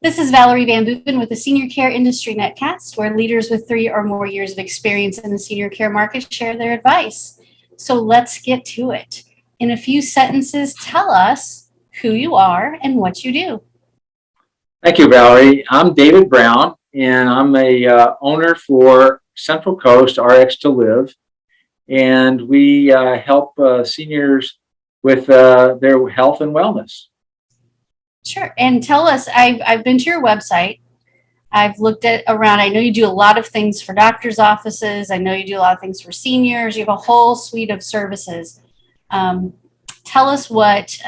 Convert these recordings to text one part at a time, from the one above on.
This is Valerie Van Boeven with the Senior Care Industry Netcast, where leaders with 3 or more years of experience in the senior care market share their advice. So let's get to it. In a few sentences, tell us who you are and what you do. Thank you, Valerie. I'm David Brown, and I'm a owner for Central Coast RX to Live, and we help seniors with their health and wellness. Sure. And tell us, I've been to your website. I've looked at around. I know you do a lot of things for doctors' offices. I know you do a lot of things for seniors. You have a whole suite of services. Tell us what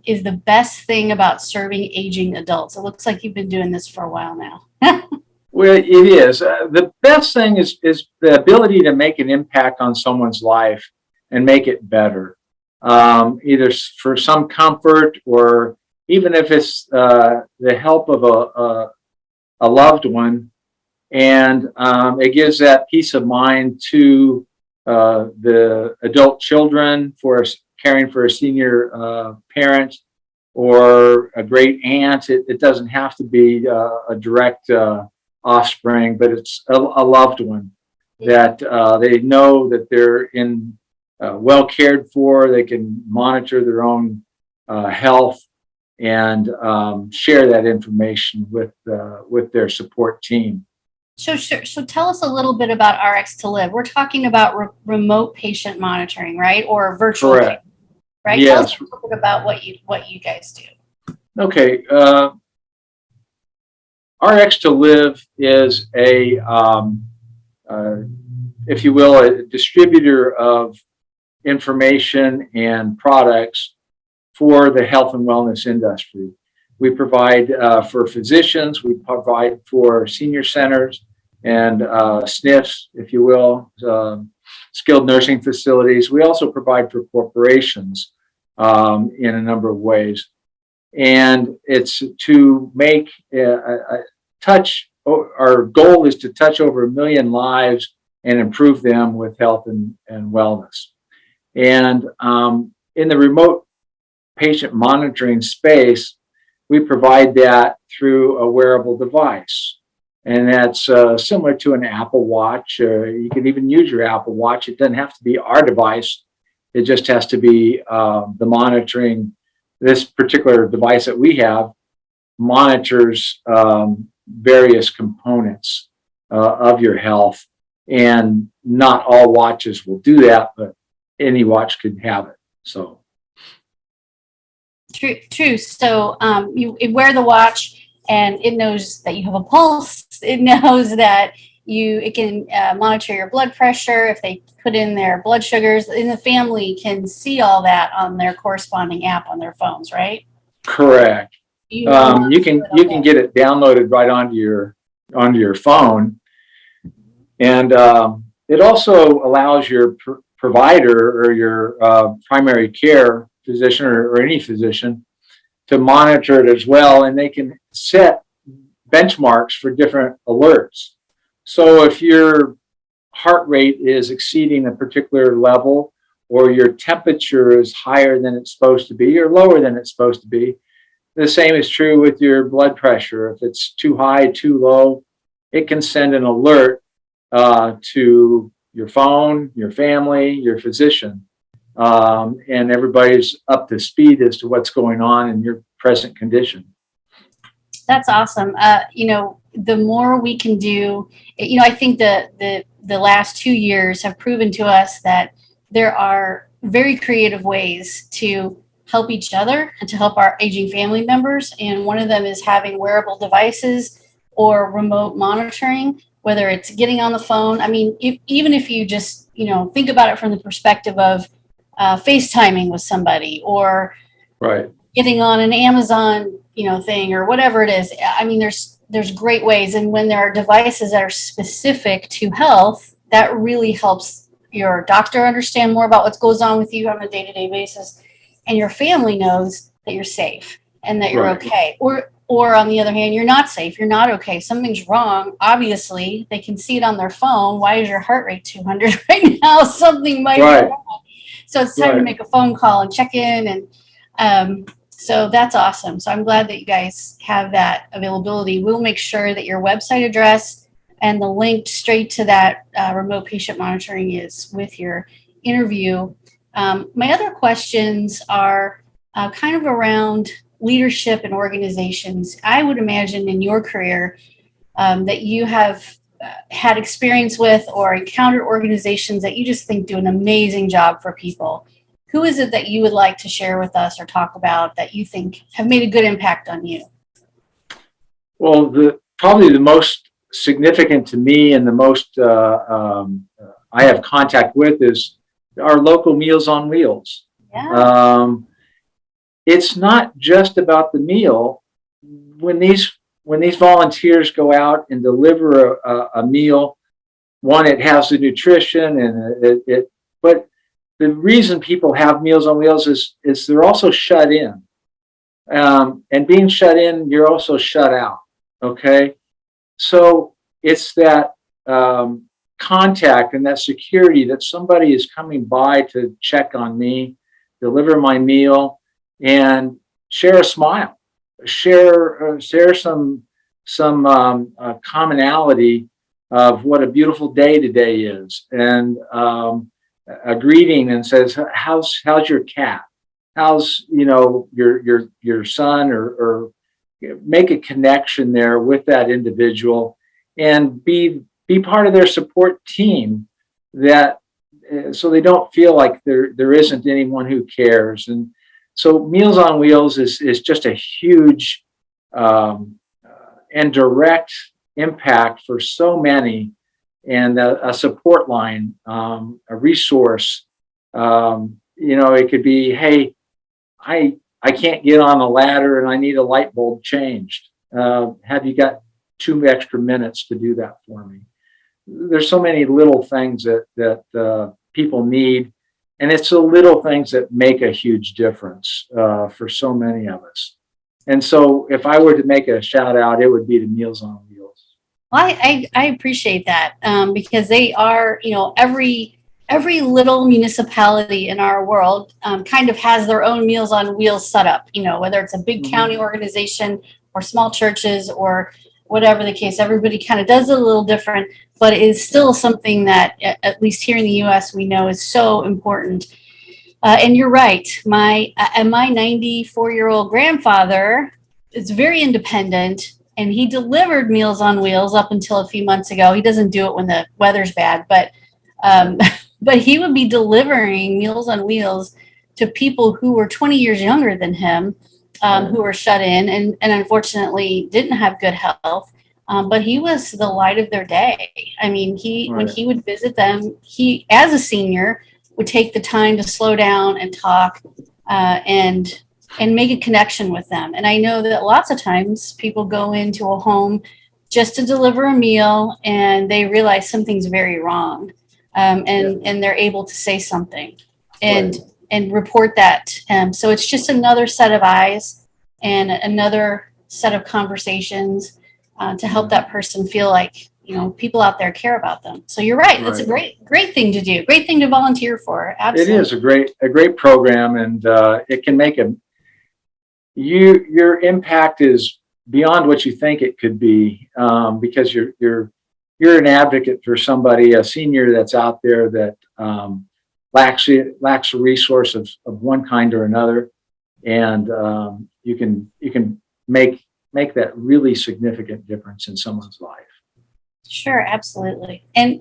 is the best thing about serving aging adults. It looks like you've been doing this for a while now. Well, it is. The best thing is the ability to make an impact on someone's life and make it better, either for some comfort or even if it's the help of a loved one. And it gives that peace of mind to the adult children for caring for a senior parent or a great aunt. It doesn't have to be a direct offspring, but it's a loved one that they know that they're in well cared for. They can monitor their own health and share that information with their support team. So tell us a little bit about RX to Live. We're talking about remote patient monitoring, right? Or virtual care, right? Yes. Tell us a little bit about what you guys do. Okay. RX to Live is if you will, a distributor of information and products for the health and wellness industry. We provide for physicians, we provide for senior centers and SNFs, if you will, skilled nursing facilities. We also provide for corporations in a number of ways. And it's to make our goal is to touch over 1 million lives and improve them with health and wellness. And in the remote patient monitoring space, we provide that through a wearable device. And that's similar to an Apple Watch. You can even use your Apple Watch. It doesn't have to be our device. It just has to be the monitoring. This particular device that we have monitors various components of your health. And not all watches will do that, but any watch could have it. So. True. So you wear the watch and it knows that you have a pulse. It knows that it can monitor your blood pressure. If they put in their blood sugars, and the family can see all that on their corresponding app on their phones, right? Correct. You can get it downloaded right onto your phone. And it also allows your provider or your primary care physician or any physician to monitor it as well, and they can set benchmarks for different alerts. So if your heart rate is exceeding a particular level, or your temperature is higher than it's supposed to be or lower than it's supposed to be, the same is true with your blood pressure. If it's too high, too low, it can send an alert to your phone, your family, your physician. And everybody's up to speed as to what's going on in your present condition. That's awesome. The more we can do, I think the last 2 years have proven to us that there are very creative ways to help each other and to help our aging family members. And one of them is having wearable devices or remote monitoring, whether it's getting on the phone. I mean, even if you just, think about it from the perspective of FaceTiming with somebody or getting on an Amazon, thing or whatever it is. I mean, there's great ways. And when there are devices that are specific to health, that really helps your doctor understand more about what goes on with you on a day-to-day basis. And your family knows that you're safe and that you're okay. Or on the other hand, you're not safe. You're not okay. Something's wrong. Obviously, they can see it on their phone. Why is your heart rate 200 right now? Something might be wrong. So it's time to make a phone call and check in. And So that's awesome. So I'm glad that you guys have that availability. We'll make sure that your website address and the link straight to that remote patient monitoring is with your interview. My other questions are kind of around leadership and organizations. I would imagine in your career that you have had experience with or encountered organizations that you just think do an amazing job for people. Who is it that you would like to share with us or talk about that you think have made a good impact on you? Well, probably the most significant to me and the most I have contact with is our local Meals on Wheels. Yeah. It's not just about the meal. When these volunteers go out and deliver a meal, one, it has the nutrition and but the reason people have Meals on Wheels is they're also shut in. And being shut in, you're also shut out. Okay. So it's that contact and that security that somebody is coming by to check on me, deliver my meal, and share a smile, share some commonality of what a beautiful day today is, and a greeting and says, how's your cat? How's your son, or make a connection there with that individual and be part of their support team, that so they don't feel like there isn't anyone who cares. And so Meals on Wheels is just a huge and direct impact for so many, and a support line, a resource. It could be, hey, I can't get on a ladder and I need a light bulb changed. Have you got 2 extra minutes to do that for me? There's so many little things that people need, and it's the little things that make a huge difference for so many of us. And so if I were to make a shout out, it would be to Meals on Wheels. Well, I appreciate that because they are, every little municipality in our world kind of has their own Meals on Wheels setup, whether it's a big county organization or small churches or whatever the case. Everybody kind of does it a little different, but it is still something that, at least here in the U.S., we know is so important. And you're right. My 94-year-old grandfather is very independent, and he delivered Meals on Wheels up until a few months ago. He doesn't do it when the weather's bad, but he would be delivering Meals on Wheels to people who were 20 years younger than him, who were shut in and unfortunately didn't have good health. But he was the light of their day. I mean, when he would visit them, he, as a senior, would take the time to slow down and talk and make a connection with them. And I know that lots of times people go into a home just to deliver a meal and they realize something's very wrong. And they're able to say something and report that. So it's just another set of eyes and another set of conversations to help that person feel like, people out there care about them. So you're right. That's a great thing to do. Great thing to volunteer for. Absolutely. It is a great program, and it can make your impact is beyond what you think it could be, because you're an advocate for somebody, a senior that's out there that lacks a resource of one kind or another, and you can make that really significant difference in someone's life. Sure, absolutely. And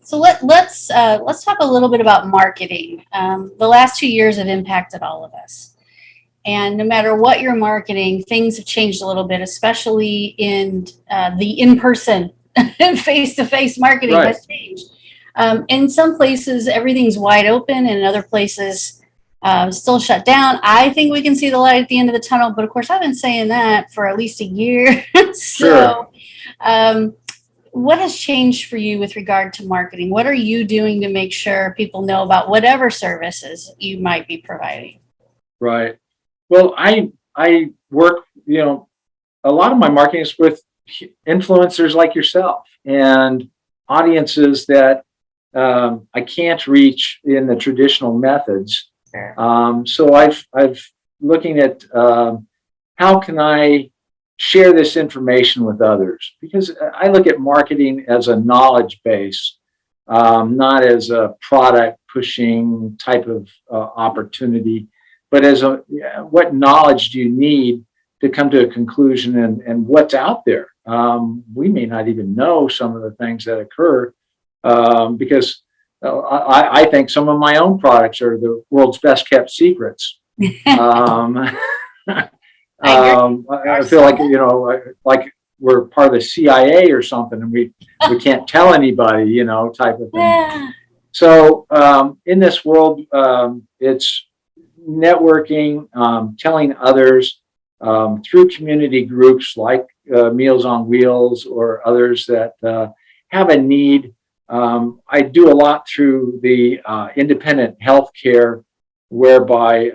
so let's talk a little bit about marketing. The last 2 years have impacted all of us. And no matter what you're marketing, things have changed a little bit, especially in the in-person, face-to-face marketing has changed. In some places, everything's wide open, and in other places, still shut down. I think we can see the light at the end of the tunnel, but of course, I've been saying that for at least a year. So, what has changed for you with regard to marketing? What are you doing to make sure people know about whatever services you might be providing? Right. Well, I work, a lot of my marketing is with influencers like yourself and audiences that I can't reach in the traditional methods. Sure. So I've looking at how can I share this information with others? Because I look at marketing as a knowledge base, not as a product pushing type of opportunity, but as what knowledge do you need to come to a conclusion and what's out there? We may not even know some of the things that occur because I think some of my own products are the world's best kept secrets. I feel like, like we're part of the CIA or something, and we can't tell anybody, type of thing. Yeah. So in this world, it's networking, telling others through community groups like Meals on Wheels or others that have a need. I do a lot through the independent healthcare, whereby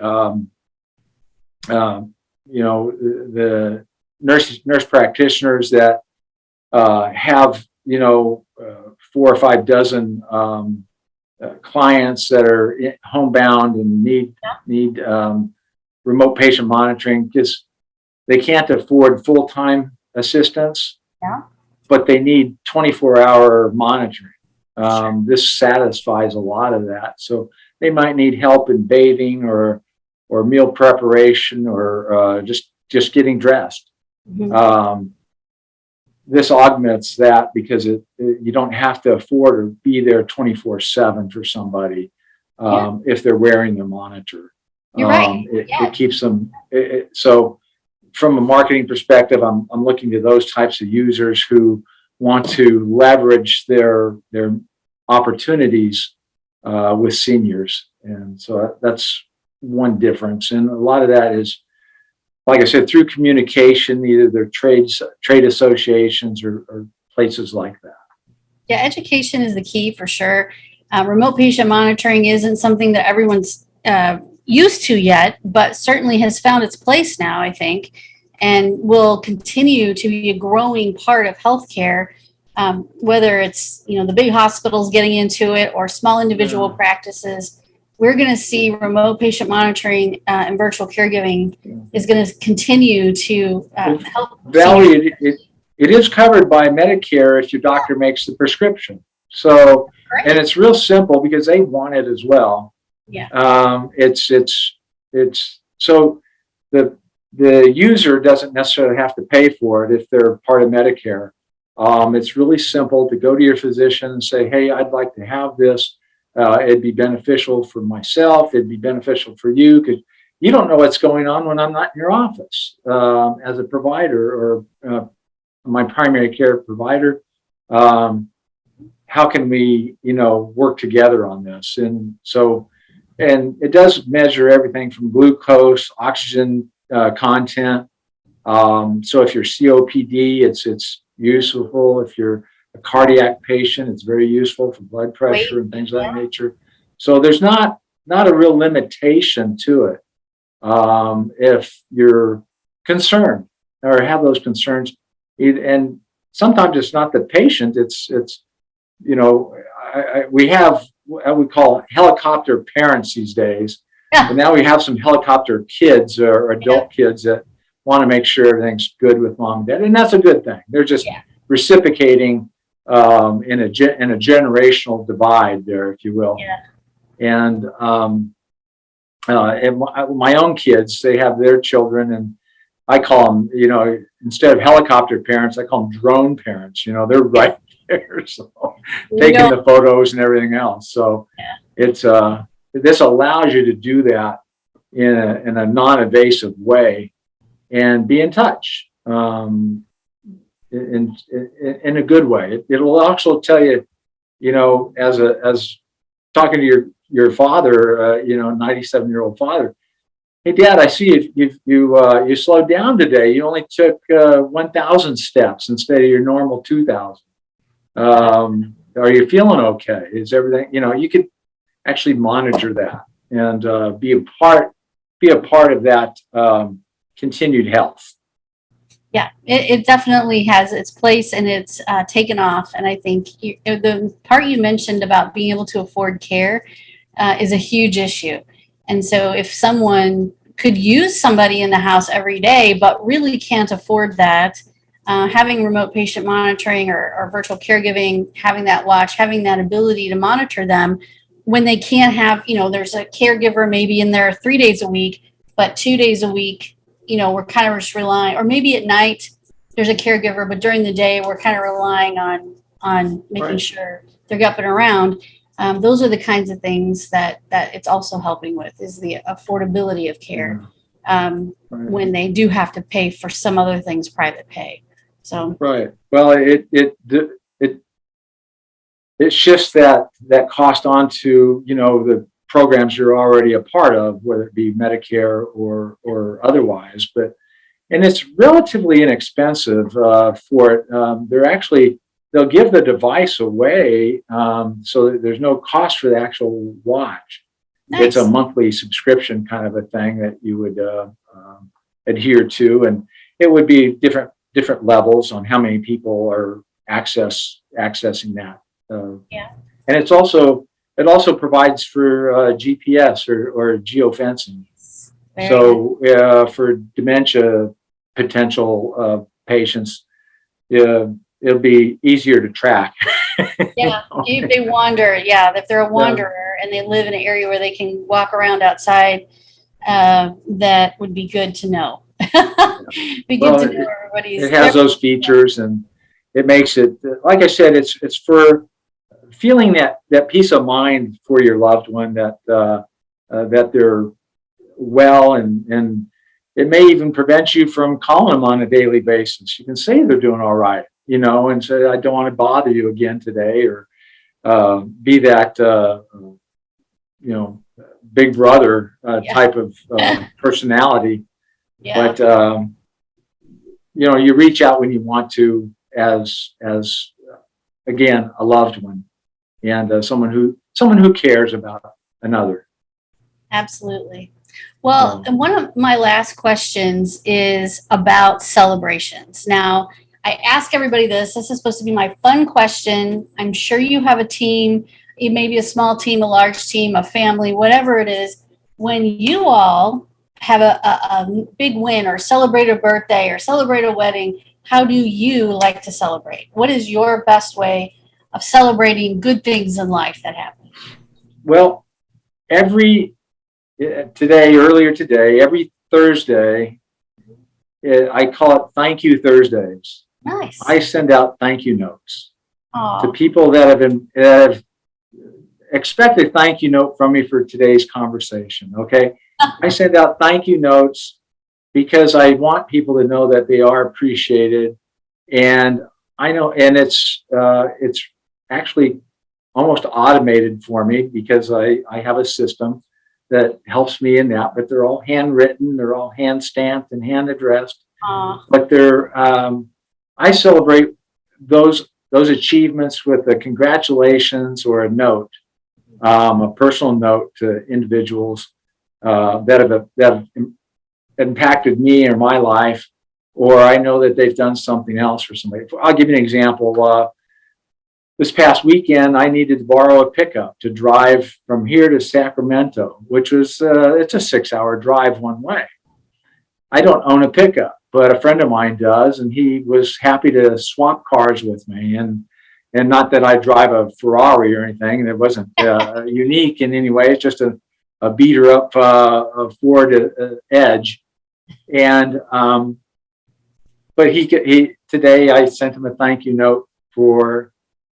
the nurse practitioners that have 4 or 5 dozen clients that are homebound and need remote patient monitoring because they can't afford full-time assistance, but they need 24-hour monitoring. This satisfies a lot of that. So they might need help in bathing or meal preparation or just getting dressed. Mm-hmm. This augments that because you don't have to afford or be there 24/7 for somebody if they're wearing their monitor. You're right. It keeps them. So from a marketing perspective, I'm looking to those types of users who want to leverage their opportunities with seniors, and so that's one difference. And a lot of that is, like I said, through communication, either their trade associations or places like that. Yeah, education is the key for sure. Remote patient monitoring isn't something that everyone's used to yet, but certainly has found its place now, I think, and will continue to be a growing part of healthcare, whether it's the big hospitals getting into it or small individual practices. We're going to see remote patient monitoring and virtual caregiving is going to continue to help. Valerie, it is covered by Medicare if your doctor makes the prescription. So, and it's real simple because they want it as well. Yeah. It's so the user doesn't necessarily have to pay for it if they're part of Medicare. It's really simple to go to your physician and say, hey, I'd like to have this. It'd be beneficial for myself. It'd be beneficial for you because you don't know what's going on when I'm not in your office as a provider or my primary care provider. How can we, work together on this? And so, and it does measure everything from glucose, oxygen content. So if you're COPD, it's useful. If you're a cardiac patient, it's very useful for blood pressure and things of that nature. So there's not a real limitation to it. If you're concerned or have those concerns, and sometimes it's not the patient, it's we have what we call helicopter parents these days. Yeah. And now we have some helicopter kids or adult kids that want to make sure everything's good with mom and dad, and that's a good thing. They're just reciprocating in a generational divide there, if you will. Yeah. And my own kids, they have their children, and I call them, instead of helicopter parents, I call them drone parents. They're right there, so taking the photos and everything else. So it's this allows you to do that in a non-invasive way and be in touch in a good way. It will also tell you, as talking to your father, 97-year-old father. Hey, Dad, I see you slowed down today. You only took 1,000 steps instead of your normal 2,000. Are you feeling okay? Is everything? You could actually monitor that and be a part of that continued health. Yeah, it definitely has its place, and it's taken off. And I think the part you mentioned about being able to afford care is a huge issue. And so if someone could use somebody in the house every day, but really can't afford that. Having remote patient monitoring or virtual caregiving, having that watch, having that ability to monitor them when they can't have, there's a caregiver maybe in there 3 days a week, but 2 days a week, we're kind of just relying, or maybe at night there's a caregiver, but during the day we're kind of relying on making sure they're up and around. Those are the kinds of things that it's also helping with, is the affordability of care when they do have to pay for some other things, private pay. So well, it shifts that cost onto the programs you're already a part of, whether it be Medicare or otherwise. And it's relatively inexpensive for it. They'll give the device away, so that there's no cost for the actual watch. Nice. It's a monthly subscription kind of a thing that you would adhere to, and it would be different levels on how many people are accessing that. And it also provides for GPS or geofencing. So for dementia potential patients, it'll be easier to track. If they wander, if they're a wanderer and they live in an area where they can walk around outside, that would be good to know. Be good to know everybody's. It has those features, and it makes it, like I said, it's for feeling that peace of mind for your loved one, that they're well, and it may even prevent you from calling them on a daily basis. You can say they're doing all right, and say, I don't want to bother you again today, or be that big brother type of personality. But you reach out when you want to, as again, a loved one, and someone who cares about another. Absolutely. Well, and one of my last questions is about celebrations. Now, I ask everybody this. This is supposed to be my fun question. I'm sure you have a team, it may be a small team, a large team, a family, whatever it is. When you all have a big win, or celebrate a birthday, or celebrate a wedding, how do you like to celebrate? What is your best way of celebrating good things in life that happen? Well, earlier today, every Thursday, I call it Thank You Thursdays. Nice. I send out thank you notes to people that have expected a thank you note from me for today's conversation. Okay. I send out thank you notes because I want people to know that they are appreciated. And I know, and it's actually almost automated for me, because I have a system that helps me in that, but they're all handwritten, they're all hand stamped and hand addressed. But I celebrate those achievements with a congratulations or a note, a personal note to individuals that have impacted me or my life, or I know that they've done something else for somebody. I'll give you an example. This past weekend, I needed to borrow a pickup to drive from here to Sacramento, which was it's a 6-hour drive one way. I don't own a pickup, but a friend of mine does, and he was happy to swap cars with me. And not that I drive a Ferrari or anything, and it wasn't unique in any way. It's just a beater up Ford Edge. And but he today I sent him a thank you note for,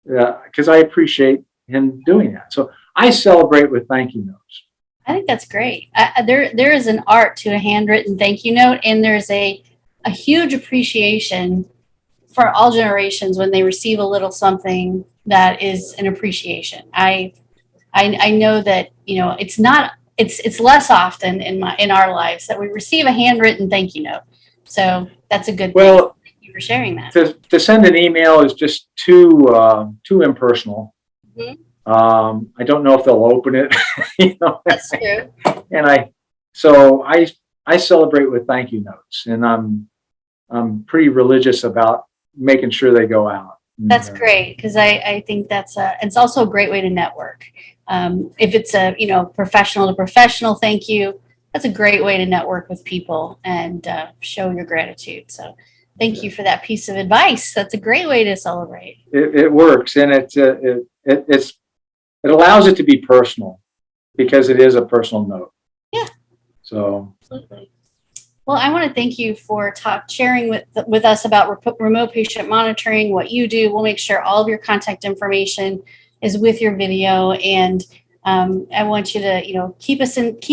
because I appreciate him doing that. So I celebrate with thank you notes. I think that's great. There is an art to a handwritten thank you note, and there's a huge appreciation for all generations when they receive a little something that is an appreciation. I know that it's less often in our lives that we receive a handwritten thank you note. So that's a good thing. Thank you for sharing that. To send an email is just too impersonal. Mm-hmm. I don't know if they'll open it. That's true. And I celebrate with thank you notes, and I'm pretty religious about making sure they go out. That's great, because I think it's also a great way to network. If it's a professional to professional thank you, that's a great way to network with people and show your gratitude. So thank you for that piece of advice. That's a great way to celebrate. It works, and it allows it to be personal because it is a personal note. Yeah. So. Absolutely. Well, I want to thank you for sharing with us about remote patient monitoring, what you do. We'll make sure all of your contact information is with your video, and I want you to, keep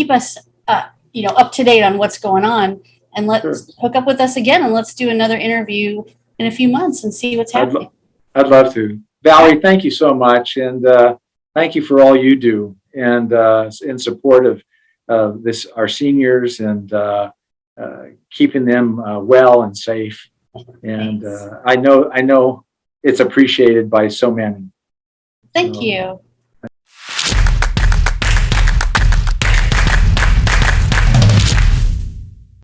us up to date on what's going on, and let's hook up with us again, and let's do another interview in a few months and see what's happening. I'd love to. Valerie, thank you so much, and thank you for all you do, and in support of our seniors, and keeping them well and safe. And I know it's appreciated by so many. Thank you.